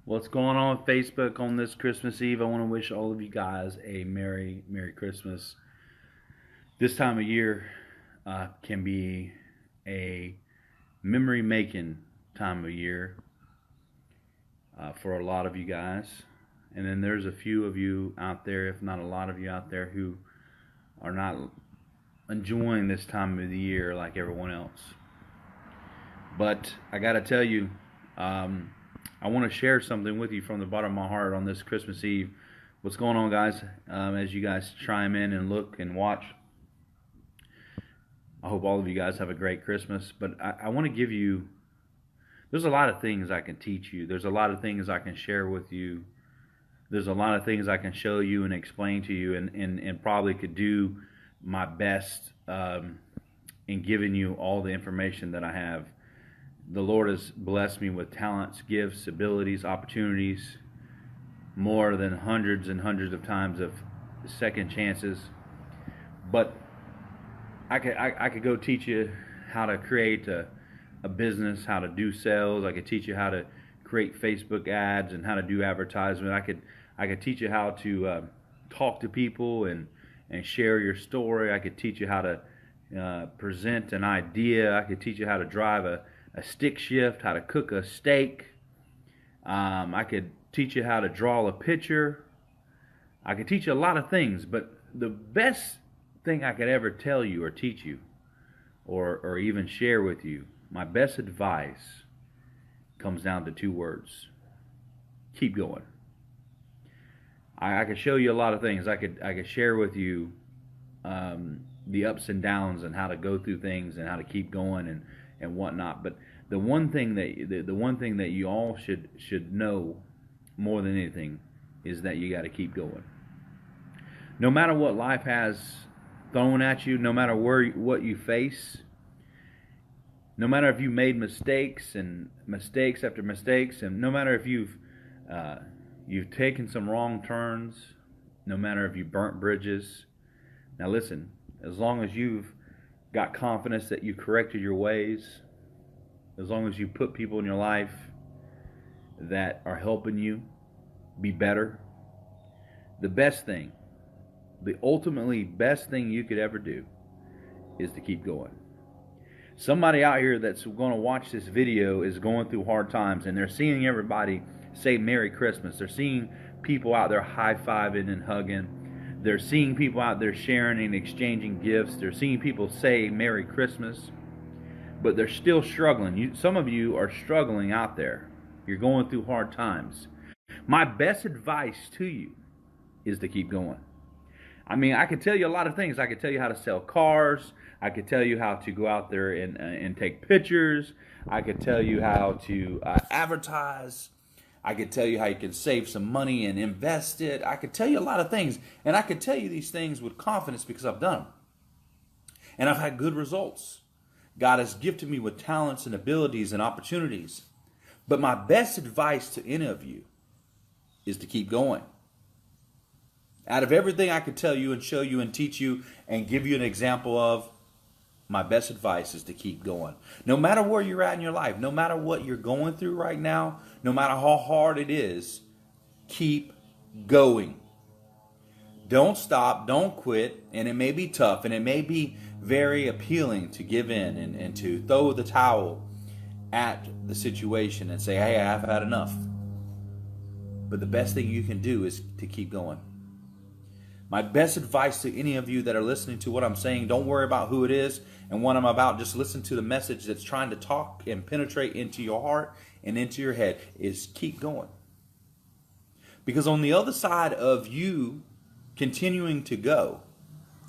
What's going on with Facebook on this Christmas Eve? I want to wish all of you guys a Merry Christmas. This time of year can be a memory making time of year for a lot of you guys. And then there's a few of you out there, if not a lot of you out there, who are not enjoying this time of the year like everyone else. But I got to tell you, I want to share something with you from the bottom of my heart on this Christmas Eve. What's going on, guys? As you guys chime in and look and watch, I hope all of you guys have a great Christmas. But I want to give you, there's a lot of things I can teach you. There's a lot of things I can share with you. There's a lot of things I can show you and explain to you, and probably could do my best in giving you all the information that I have. The Lord has blessed me with talents, gifts, abilities, opportunities, more than hundreds and hundreds of times of second chances. But I could go teach you how to create a business, how to do sales. I could teach you how to create Facebook ads and how to do advertisement. I could teach you how to talk to people and share your story. I could teach you how to present an idea. I could teach you how to drive a stick shift, how to cook a steak. I could teach you how to draw a picture. I could teach you a lot of things, but the best thing I could ever tell you or teach you or even share with you, my best advice comes down to two words: keep going. I could show you a lot of things. I could share with you the ups and downs and how to go through things and how to keep going and whatnot. But the one thing that you all should know more than anything is that you got to keep going. No matter what life has thrown at you, no matter what you face, no matter if you made mistakes and mistakes after mistakes, and no matter if you've taken some wrong turns, no matter if you burnt bridges. Now listen, as long as you've got confidence that you corrected your ways, as long as you put people in your life that are helping you be better, the best thing, the ultimately best thing you could ever do is to keep going. Somebody out here that's going to watch this video is going through hard times, and they're seeing everybody say Merry Christmas. They're seeing people out there high-fiving and hugging. They're seeing people out there sharing and exchanging gifts. They're seeing people say Merry Christmas, but they're still struggling. Some of you are struggling out there. You're going through hard times. My best advice to you is to keep going. I mean, I could tell you a lot of things. I could tell you how to sell cars. I could tell you how to go out there and take pictures. I could tell you how to advertise. I could tell you how you can save some money and invest it. I could tell you a lot of things. And I could tell you these things with confidence because I've done them. And I've had good results. God has gifted me with talents and abilities and opportunities. But my best advice to any of you is to keep going. Out of everything I could tell you and show you and teach you and give you an example of, my best advice is to keep going. No matter where you're at in your life, no matter what you're going through right now, no matter how hard it is, keep going. Don't stop, don't quit, and it may be tough, and it may be very appealing to give in and to throw the towel at the situation and say, hey, I've had enough. But the best thing you can do is to keep going. My best advice to any of you that are listening to what I'm saying, don't worry about who it is and what I'm about. Just listen to the message that's trying to talk and penetrate into your heart and into your head, is keep going. Because on the other side of you continuing to go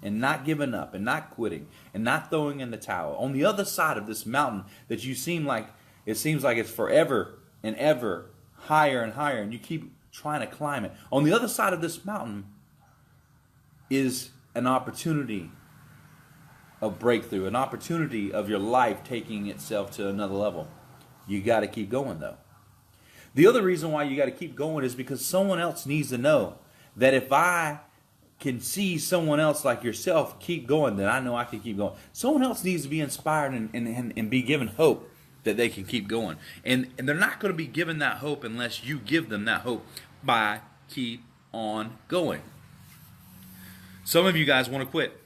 and not giving up and not quitting and not throwing in the towel, on the other side of this mountain that seems like it's forever and ever higher and higher, and you keep trying to climb it, on the other side of this mountain is an opportunity of breakthrough, an opportunity of your life taking itself to another level. You got to keep going, though. The other reason why you got to keep going is because someone else needs to know that if I can see someone else like yourself keep going, then I know I can keep going. Someone else needs to be inspired and be given hope that they can keep going. And they're not going to be given that hope unless you give them that hope by keep on going. Some of you guys want to quit.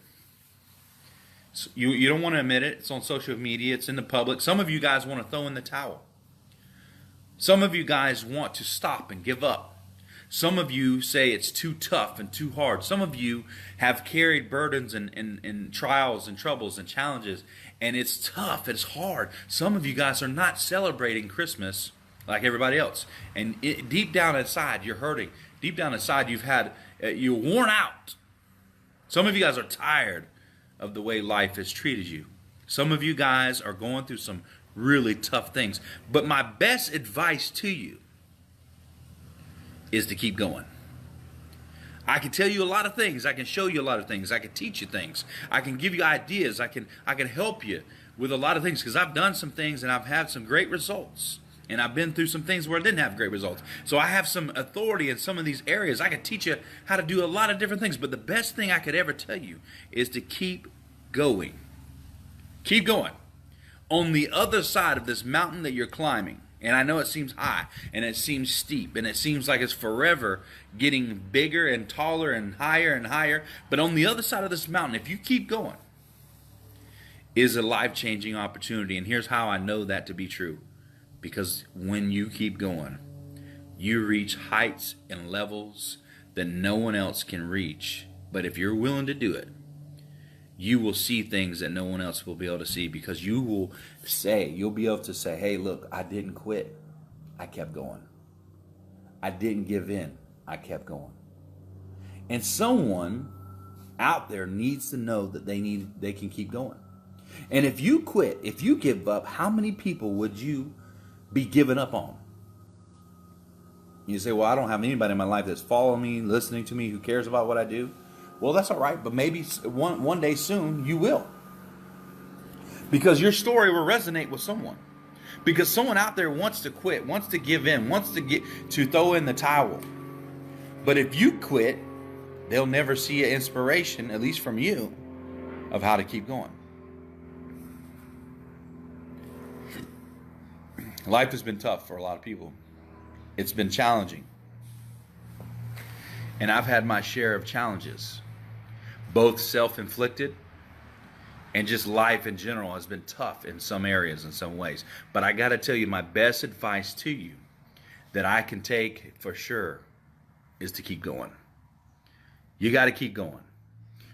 You don't want to admit it. It's on social media. It's in the public. Some of you guys want to throw in the towel. Some of you guys want to stop and give up. Some of you say it's too tough and too hard. Some of you have carried burdens and trials and troubles and challenges, and it's tough, it's hard. Some of you guys are not celebrating Christmas like everybody else. And deep down inside, you're hurting. Deep down inside, you're worn out. Some of you guys are tired of the way life has treated you. Some of you guys are going through some really tough things. But my best advice to you is to keep going. I can tell you a lot of things. I can show you a lot of things. I can teach you things. I can give you ideas. I can help you with a lot of things because I've done some things and I've had some great results. And I've been through some things where I didn't have great results. So I have some authority in some of these areas. I can teach you how to do a lot of different things. But the best thing I could ever tell you is to keep going. Keep going. On the other side of this mountain that you're climbing, and I know it seems high, and it seems steep, and it seems like it's forever getting bigger and taller and higher, but on the other side of this mountain, if you keep going, is a life-changing opportunity. And here's how I know that to be true. Because when you keep going, you reach heights and levels that no one else can reach. But if you're willing to do it, you will see things that no one else will be able to see, because you'll be able to say, hey, look, I didn't quit. I kept going. I didn't give in. I kept going. And someone out there needs to know that they can keep going. And if you quit, if you give up, how many people would you be giving up on? You say, well, I don't have anybody in my life that's following me, listening to me, who cares about what I do. Well, that's all right, but maybe one day soon you will. Because your story will resonate with someone. Because someone out there wants to quit, wants to give in, wants to throw in the towel. But if you quit, they'll never see an inspiration, at least from you, of how to keep going. Life has been tough for a lot of people. It's been challenging. And I've had my share of challenges. Both self-inflicted and just life in general has been tough in some areas, in some ways. But I got to tell you, my best advice to you that I can take for sure is to keep going. You got to keep going.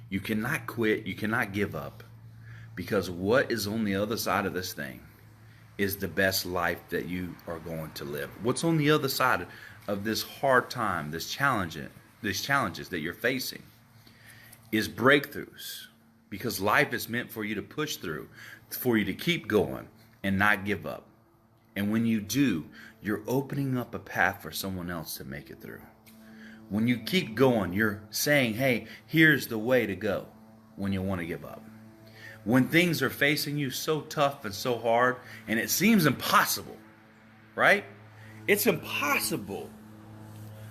You cannot quit. You cannot give up. Because what is on the other side of this thing is the best life that you are going to live. What's on the other side of this hard time, these challenges that you're facing, is breakthroughs. Because life is meant for you to push through, for you to keep going and not give up. And when you do, you're opening up a path for someone else to make it through. When you keep going, you're saying, hey, here's the way to go when you want to give up. When things are facing you so tough and so hard, and it seems impossible, right? It's impossible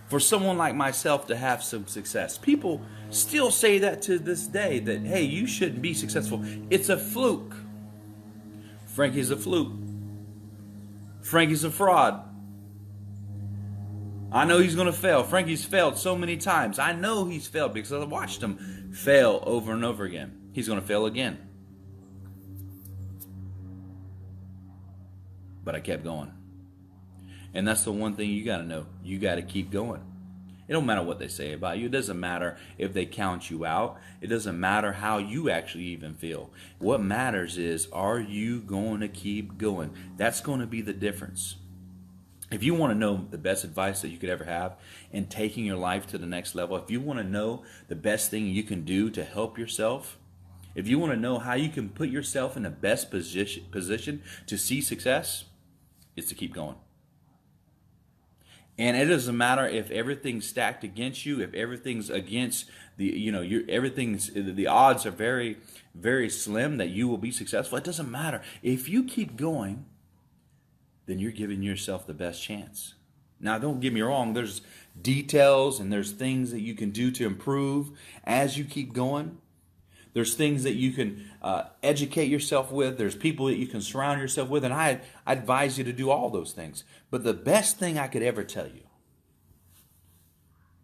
for someone like myself to have some success. People still say that to this day, that, hey, you shouldn't be successful. It's a fluke. Frankie's a fluke. Frankie's a fraud. I know he's going to fail. Frankie's failed so many times. I know he's failed because I watched him fail over and over again. He's going to fail again. But I kept going. And that's the one thing you got to know. You got to keep going. It don't matter what they say about you. It doesn't matter if they count you out. It doesn't matter how you actually even feel. What matters is, are you going to keep going? That's going to be the difference. If you want to know the best advice that you could ever have in taking your life to the next level, if you want to know the best thing you can do to help yourself, if you want to know how you can put yourself in the best position to see success, it's to keep going. And it doesn't matter if everything's stacked against you, if everything's against the odds are very, very slim that you will be successful. It doesn't matter. If you keep going, then you're giving yourself the best chance. Now, don't get me wrong. There's details and there's things that you can do to improve as you keep going. There's things that you can educate yourself with. There's people that you can surround yourself with. And I advise you to do all those things. But the best thing I could ever tell you,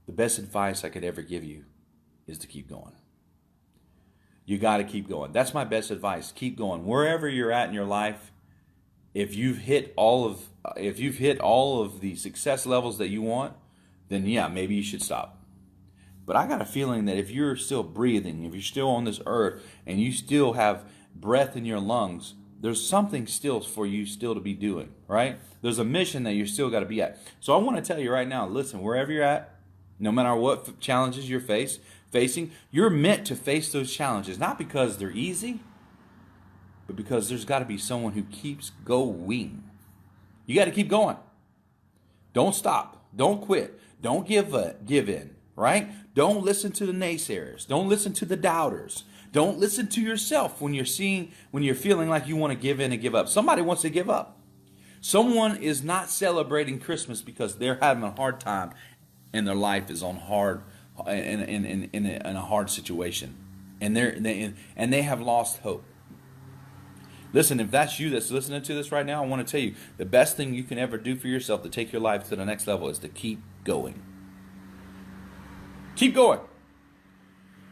the best advice I could ever give you is to keep going. You got to keep going. That's my best advice. Keep going. Wherever you're at in your life, if you've hit all of the success levels that you want, then yeah, maybe you should stop. But I got a feeling that if you're still breathing, if you're still on this earth and you still have breath in your lungs, there's something still for you still to be doing, right? There's a mission that you still got to be at. So I want to tell you right now, listen, wherever you're at, no matter what challenges you're facing, you're meant to face those challenges, not because they're easy, but because there's got to be someone who keeps going. You got to keep going. Don't stop. Don't quit. Don't give in, right? Don't listen to the naysayers. Don't listen to the doubters. Don't listen to yourself when you're feeling like you want to give in and give up. Somebody wants to give up. Someone is not celebrating Christmas because they're having a hard time and their life is on in a hard situation, and they have lost hope. Listen, if that's you that's listening to this right now, I want to tell you the best thing you can ever do for yourself to take your life to the next level is to keep going. Keep going.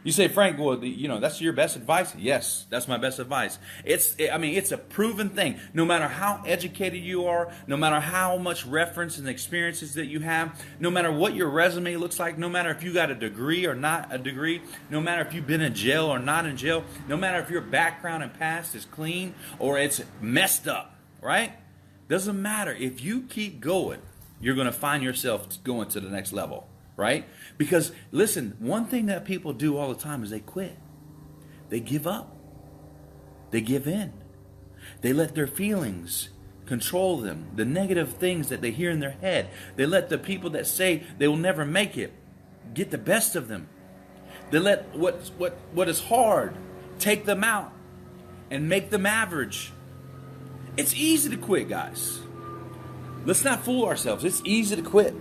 You say, Frank, well, that's your best advice? Yes, that's my best advice. It's a proven thing. No matter how educated you are, no matter how much reference and experiences that you have, no matter what your resume looks like, no matter if you got a degree or not a degree, no matter if you've been in jail or not in jail, no matter if your background and past is clean or it's messed up, right? Doesn't matter. If you keep going, you're going to find yourself going to the next level. Right? Because, listen, one thing that people do all the time is they quit. They give up. They give in. They let their feelings control them. The negative things that they hear in their head. They let the people that say they will never make it get the best of them. They let what is hard take them out and make them average. It's easy to quit, guys. Let's not fool ourselves. It's easy to quit.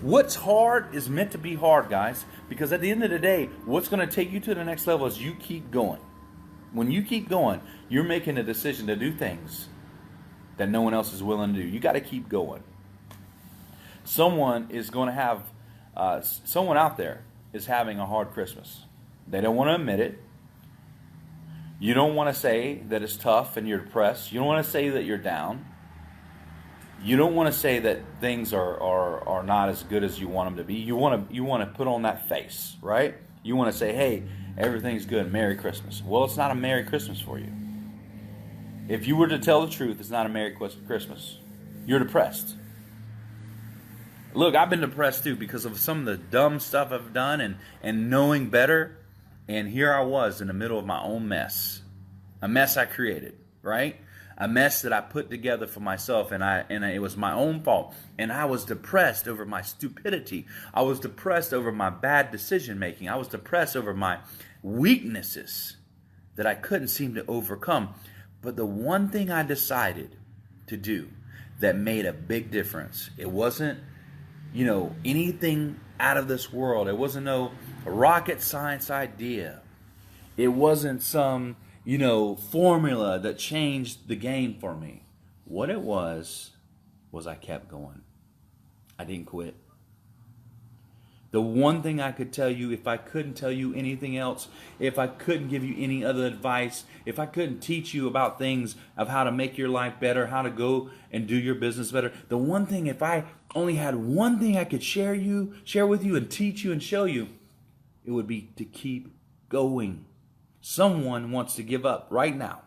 What's hard is meant to be hard, guys, because at the end of the day, what's going to take you to the next level is you keep going. When you keep going, you're making a decision to do things that no one else is willing to do. You got to keep going. Someone out there is having a hard Christmas. They don't want to admit it. You don't want to say that it's tough and you're depressed. You don't want to say that you're down. You don't want to say that things are not as good as you want them to be. You want to put on that face, right? You want to say, hey, everything's good, Merry Christmas. Well, it's not a Merry Christmas for you. If you were to tell the truth, it's not a Merry Christmas. You're depressed. Look, I've been depressed too because of some of the dumb stuff I've done and knowing better. And here I was in the middle of my own mess. A mess I created, right? A mess that I put together for myself, and it was my own fault. And I was depressed over my stupidity. I was depressed over my bad decision making. I was depressed over my weaknesses that I couldn't seem to overcome. But the one thing I decided to do that made a big difference, it wasn't, anything out of this world. It wasn't no rocket science idea. It wasn't some formula that changed the game for me. What it was I kept going. I didn't quit. The one thing I could tell you, if I couldn't tell you anything else, if I couldn't give you any other advice, if I couldn't teach you about things of how to make your life better, how to go and do your business better, the one thing, if I only had one thing I could share with you and teach you and show you, it would be to keep going. Someone wants to give up right now.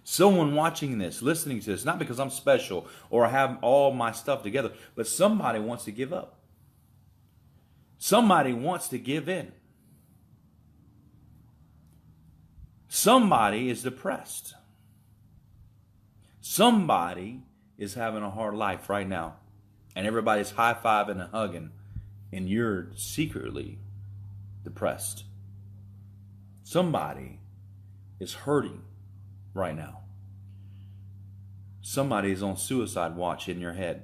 Someone watching this, listening to this, not because I'm special or I have all my stuff together, but somebody wants to give up. Somebody wants to give in. Somebody is depressed. Somebody is having a hard life right now. And everybody's high-fiving and hugging. And you're secretly depressed. Somebody is hurting right now. Somebody is on suicide watch in your head.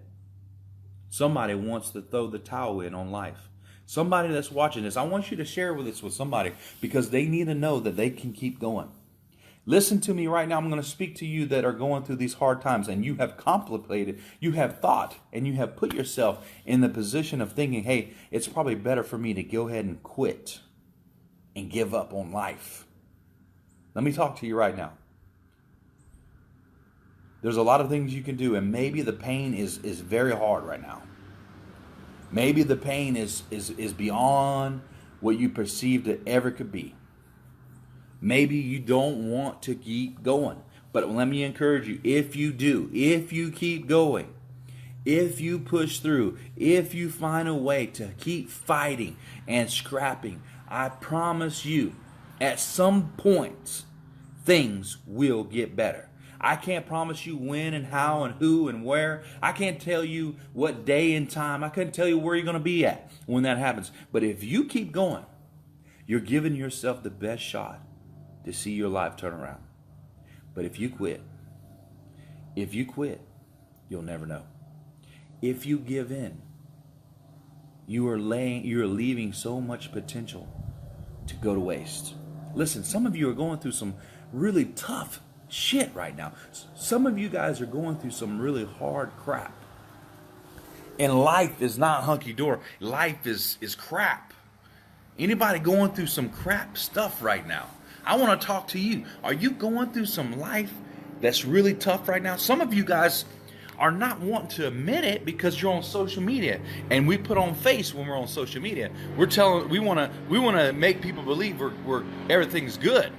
Somebody wants to throw the towel in on life. Somebody that's watching this, I want you to share this with somebody because they need to know that they can keep going. Listen to me right now. I'm going to speak to you that are going through these hard times, and you have contemplated, you have thought, and you have put yourself in the position of thinking, hey, it's probably better for me to go ahead and quit and give up on life. Let me talk to you right now. There's a lot of things you can do, and maybe the pain is very hard right now. Maybe the pain is beyond what you perceived it ever could be. Maybe you don't want to keep going. But let me encourage you, if you do, if you keep going, if you push through, if you find a way to keep fighting and scrapping, I promise you, at some point, things will get better. I can't promise you when and how and who and where. I can't tell you what day and time. I couldn't tell you where you're going to be at when that happens. But if you keep going, you're giving yourself the best shot to see your life turn around. But if you quit, you'll never know. If you give in, you are leaving so much potential to go to waste. Listen, some of you are going through some really tough shit right now. Some of you guys are going through some really hard crap. And life is not hunky-dory. Life is crap. Anybody going through some crap stuff right now? I want to talk to you. Are you going through some life that's really tough right now? Some of you guys are not wanting to admit it because you're on social media, and we put on face when we're on social media. We want to make people believe we're everything's good.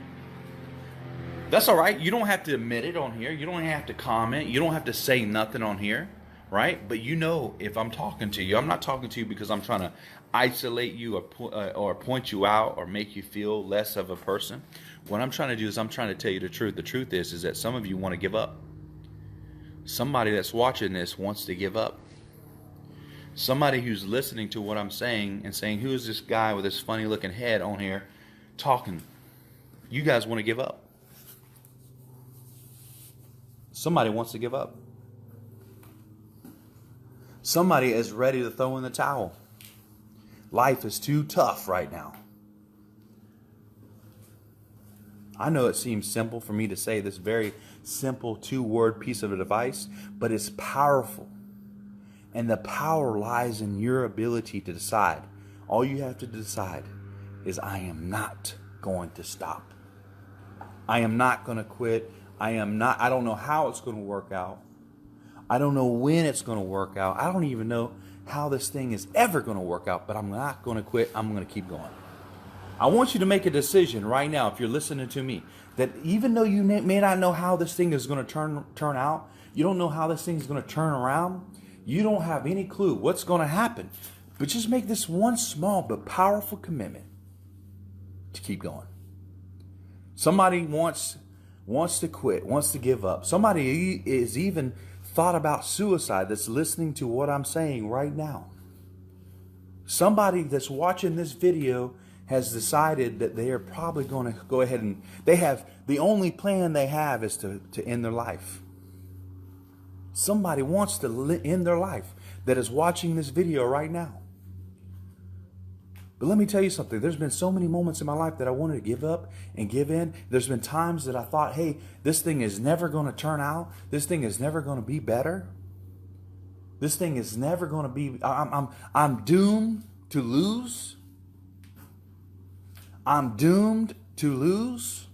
That's all right. You don't have to admit it on here. You don't have to comment. You don't have to say nothing on here, right? But you know, if I'm talking to you, I'm not talking to you because I'm trying to isolate you or point you out or make you feel less of a person. What I'm trying to do is I'm trying to tell you the truth. The truth is that some of you want to give up. Somebody that's watching this wants to give up. Somebody who's listening to what I'm saying and saying, who is this guy with this funny looking head on here talking? You guys want to give up. Somebody wants to give up. Somebody is ready to throw in the towel. Life is too tough right now. I know it seems simple for me to say this very simple 2-word piece of advice, but it's powerful. And the power lies in your ability to decide. All you have to decide is, I am not going to stop. I am not going to quit. I don't know how it's going to work out. I don't know when it's going to work out. I don't even know how this thing is ever going to work out, but I'm not going to quit. I'm going to keep going. I want you to make a decision right now, if you're listening to me, that even though you may not know how this thing is going to turn out, you don't know how this thing is going to turn around, you don't have any clue what's going to happen, but just make this one small but powerful commitment to keep going. Somebody wants to quit, wants to give up. Somebody is even thought about suicide that's listening to what I'm saying right now. Somebody that's watching this video has decided that they are probably going to go ahead and the only plan they have is to end their life. Somebody wants to end their life that is watching this video right now. But let me tell you something. There's been so many moments in my life that I wanted to give up and give in. There's been times that I thought, hey, this thing is never going to turn out. This thing is never going to be better. This thing is never going to be, I'm doomed to lose. I'm doomed to lose.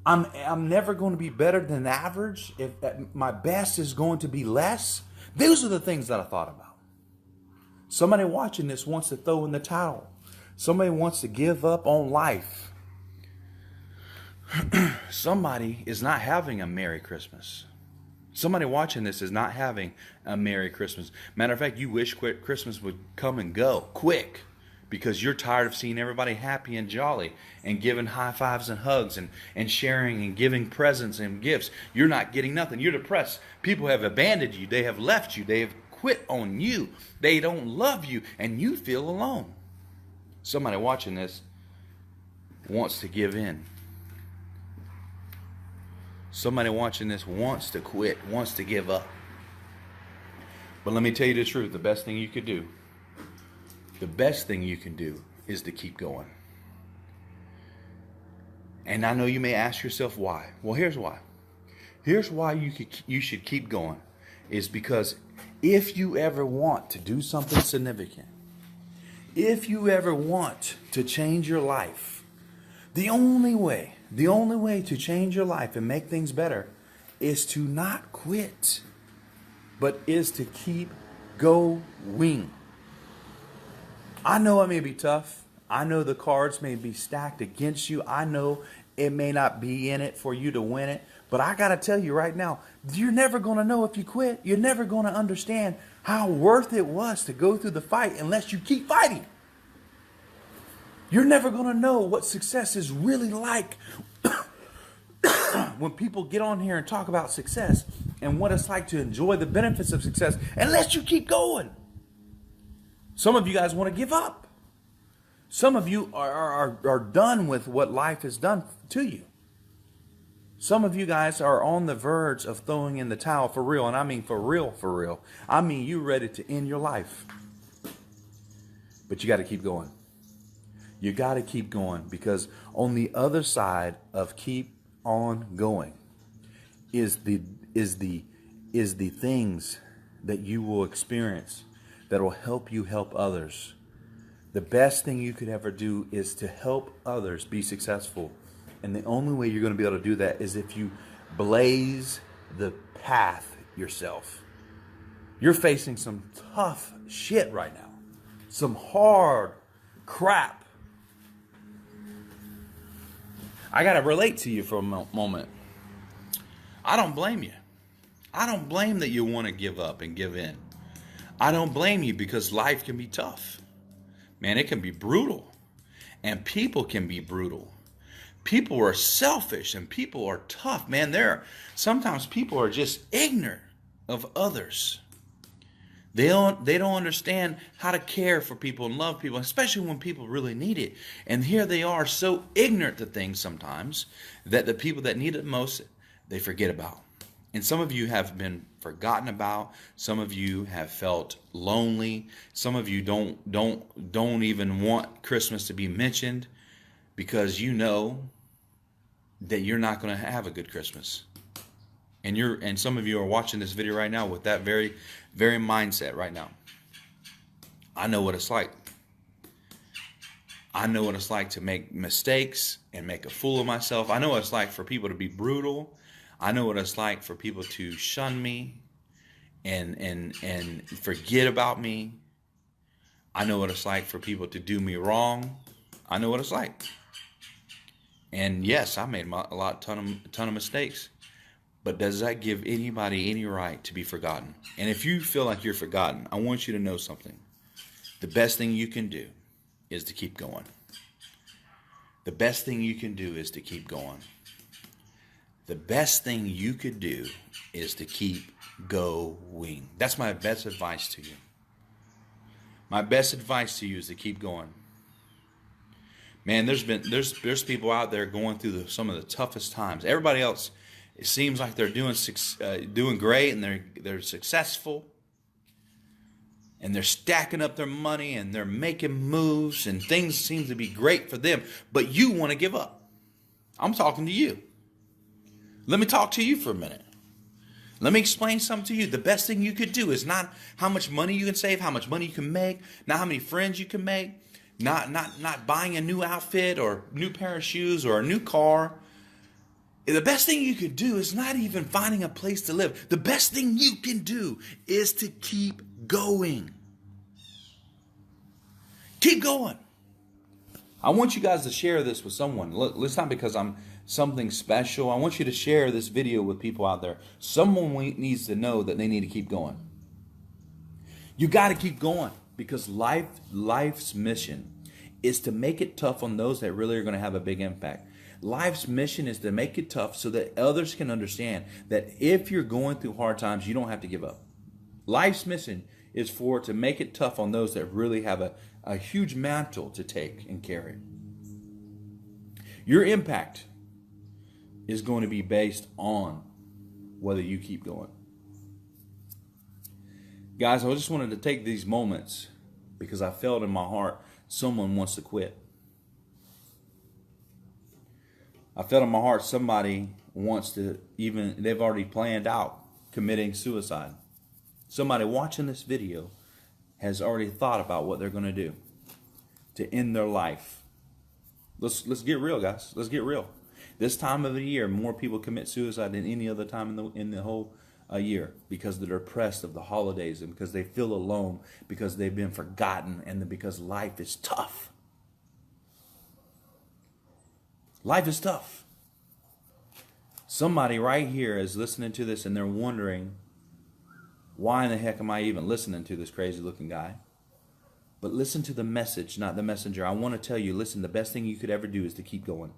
I'm never going to be better than average. If my best is going to be less. Those are the things that I thought about. Somebody watching this wants to throw in the towel. Somebody wants to give up on life. Somebody is not having a Merry Christmas. Somebody watching this is not having a Merry Christmas. Matter of fact, you wish Christmas would come and go quick because you're tired of seeing everybody happy and jolly and giving high fives and hugs and sharing and giving presents and gifts. You're not getting nothing. You're depressed. People have abandoned you. They have left you. They have quit on you. They don't love you, and you feel alone. Somebody watching this wants to give in. Somebody watching this wants to quit, wants to give up. But let me tell you the truth. The best thing you could do the best thing you can do is to keep going. And I know you may ask yourself why. Well, here's why. Here's why you should keep going. Is because if you ever want to do something significant, if you ever want to change your life, the only way to change your life and make things better is to not quit, but is to keep going. I know it may be tough. I know the cards may be stacked against you. I know it may not be in it for you to win it. But I got to tell you right now, you're never going to know if you quit. You're never going to understand how worth it was to go through the fight unless you keep fighting. You're never going to know what success is really like when people get on here and talk about success and what it's like to enjoy the benefits of success unless you keep going. Some of you guys want to give up. Some of you are done with what life has done to you. Some of you guys are on the verge of throwing in the towel for real. And I mean for real, for real. I mean you're ready to end your life. But you got to keep going. You got to keep going, because on the other side of keep on going is the things that you will experience that will help you help others. The best thing you could ever do is to help others be successful. And the only way you're going to be able to do that is if you blaze the path yourself. You're facing some tough shit right now. Some hard crap. I got to relate to you for a moment. I don't blame you. I don't blame that you want to give up and give in. I don't blame you, because life can be tough. Man, it can be brutal. And people can be brutal. People are selfish and people are tough. Man, sometimes people are just ignorant of others. They don't understand how to care for people and love people, especially when people really need it. And here they are, so ignorant to things sometimes that the people that need it most, they forget about. And some of you have been forgotten about. Some of you have felt lonely. Some of you don't even want Christmas to be mentioned, because you know that you're not going to have a good Christmas. And some of you are watching this video right now with that very, very mindset right now. I know what it's like. I know what it's like to make mistakes and make a fool of myself. I know what it's like for people to be brutal. I know what it's like for people to shun me and forget about me. I know what it's like for people to do me wrong. I know what it's like. And yes, I made a ton of mistakes. But does that give anybody any right to be forgotten? And if you feel like you're forgotten, I want you to know something. The best thing you can do is to keep going. The best thing you can do is to keep going. The best thing you could do is to keep going. That's my best advice to you. My best advice to you is to keep going. Man, there's people out there going through some of the toughest times. Everybody else, it seems like they're doing great and they're successful. And they're stacking up their money and they're making moves and things seem to be great for them. But you want to give up. I'm talking to you. Let me talk to you for a minute. Let me explain something to you. The best thing you could do is not how much money you can save, how much money you can make, not how many friends you can make, not buying a new outfit or new pair of shoes or a new car. The best thing you could do is not even finding a place to live. The best thing you can do is to keep going. Keep going. I want you guys to share this with someone. Look, it's not because I'm something special. I want you to share this video with people out there. Someone needs to know that they need to keep going. You got to keep going, because life's mission is to make it tough on those that really are going to have a big impact. Life's mission is to make it tough so that others can understand that if you're going through hard times, you don't have to give up. Life's mission is to make it tough on those that really have a huge mantle to take and carry. Your impact is going to be based on whether you keep going. Guys, I just wanted to take these moments because I felt in my heart someone wants to quit. I felt in my heart somebody wants to they've already planned out committing suicide. Somebody watching this video has already thought about what they're going to do to end their life. Let's get real, guys. Let's get real. This time of the year, more people commit suicide than any other time in the whole year, because they're depressed of the holidays and because they feel alone, because they've been forgotten, and because life is tough. Life is tough. Somebody right here is listening to this and they're wondering, why in the heck am I even listening to this crazy looking guy? But listen to the message, not the messenger. I want to tell you, listen, the best thing you could ever do is to keep going.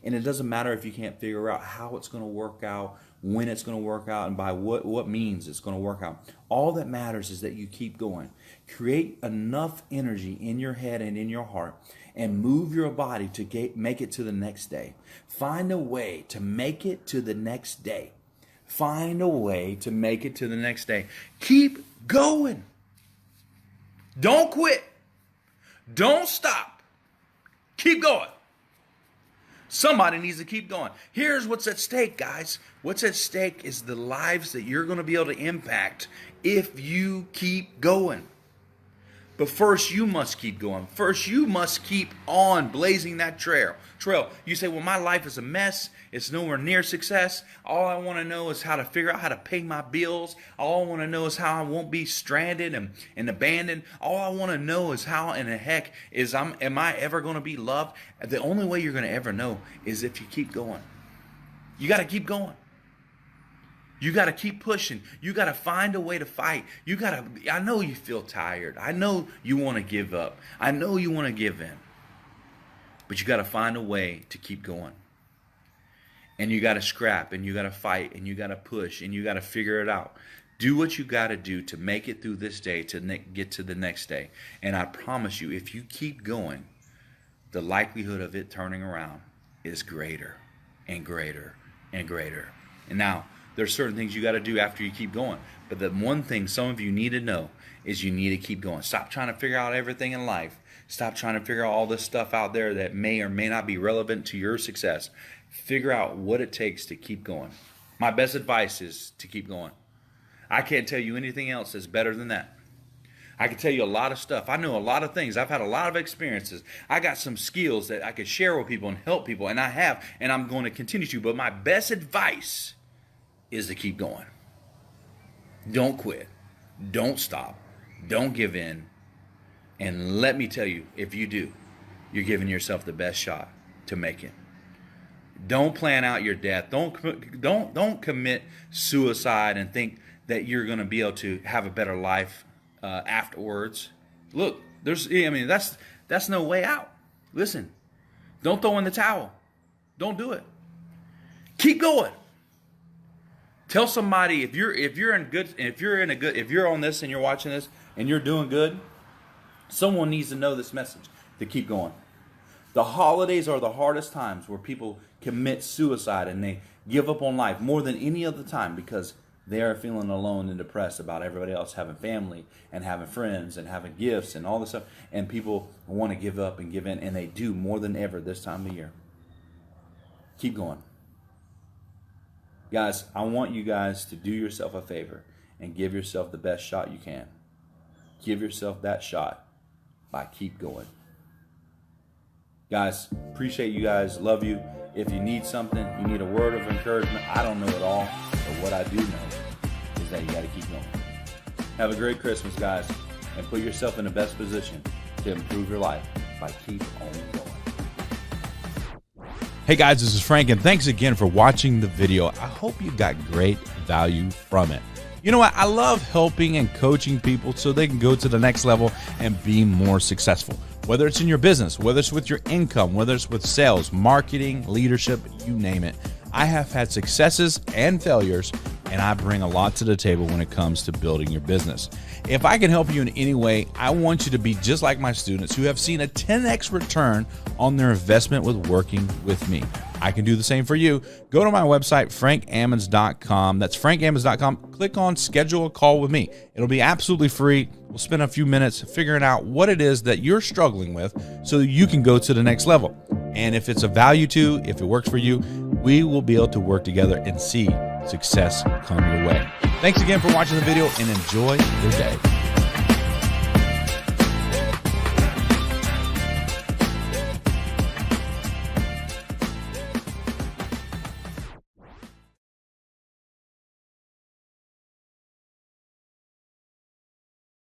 And it doesn't matter if you can't figure out how it's going to work out, when it's going to work out, and by what means it's going to work out. All that matters is that you keep going. Create enough energy in your head and in your heart, and move your body to make it to the next day. Find a way to make it to the next day. Find a way to make it to the next day. Keep going. Don't quit. Don't stop. Keep going. Somebody needs to keep going. Here's what's at stake, guys. What's at stake is the lives that you're going to be able to impact if you keep going. But first, you must keep going. First, you must keep on blazing that trail. You say, well, my life is a mess. It's nowhere near success. All I want to know is how to figure out how to pay my bills. All I want to know is how I won't be stranded and abandoned. All I want to know is how in the heck am I ever going to be loved? The only way you're going to ever know is if you keep going. You got to keep going. You got to keep pushing. You got to find a way to fight. I know you feel tired. I know you want to give up. I know you want to give in. But you got to find a way to keep going. And you got to scrap, and you got to fight, and you got to push, and you got to figure it out. Do what you got to do to make it through this day to get to the next day. And I promise you, if you keep going, the likelihood of it turning around is greater and greater and greater. And now, there's certain things you got to do after you keep going. But the one thing some of you need to know is you need to keep going. Stop trying to figure out everything in life. Stop trying to figure out all this stuff out there that may or may not be relevant to your success. Figure out what it takes to keep going. My best advice is to keep going. I can't tell you anything else that's better than that. I can tell you a lot of stuff. I know a lot of things. I've had a lot of experiences. I got some skills that I could share with people and help people, and I have, and I'm going to continue to. But my best advice is to keep going. Don't quit. Don't stop. Don't give in. And let me tell you, if you do, you're giving yourself the best shot to make it. Don't plan out your death. Don't commit suicide and think that you're going to be able to have a better life afterwards. Look, that's no way out. Listen, don't throw in the towel. Don't do it. Keep going. Tell somebody if you're on this and you're watching this and you're doing good, someone needs to know this message to keep going. The holidays are the hardest times where people commit suicide and they give up on life more than any other time because they are feeling alone and depressed about everybody else having family and having friends and having gifts and all this stuff. And people want to give up and give in, and they do more than ever this time of year. Keep going. Guys, I want you guys to do yourself a favor and give yourself the best shot you can. Give yourself that shot by keep going. Guys, appreciate you guys. Love you. If you need something, you need a word of encouragement, I don't know it all, but what I do know is that you got to keep going. Have a great Christmas, guys, and put yourself in the best position to improve your life by keep on going. Hey guys, this is Frank, and thanks again for watching the video. I hope you got great value from it. You know what? I love helping and coaching people so they can go to the next level and be more successful. Whether it's in your business, whether it's with your income, whether it's with sales, marketing, leadership, you name it. I have had successes and failures, and I bring a lot to the table when it comes to building your business. If I can help you in any way, I want you to be just like my students who have seen a 10x return on their investment with working with me. I can do the same for you. Go to my website, frankammons.com. That's frankammons.com. Click on schedule a call with me. It'll be absolutely free. We'll spend a few minutes figuring out what it is that you're struggling with so that you can go to the next level. And if it's of value to, if it works for you, we will be able to work together and see success come your way. Thanks again for watching the video and enjoy your day.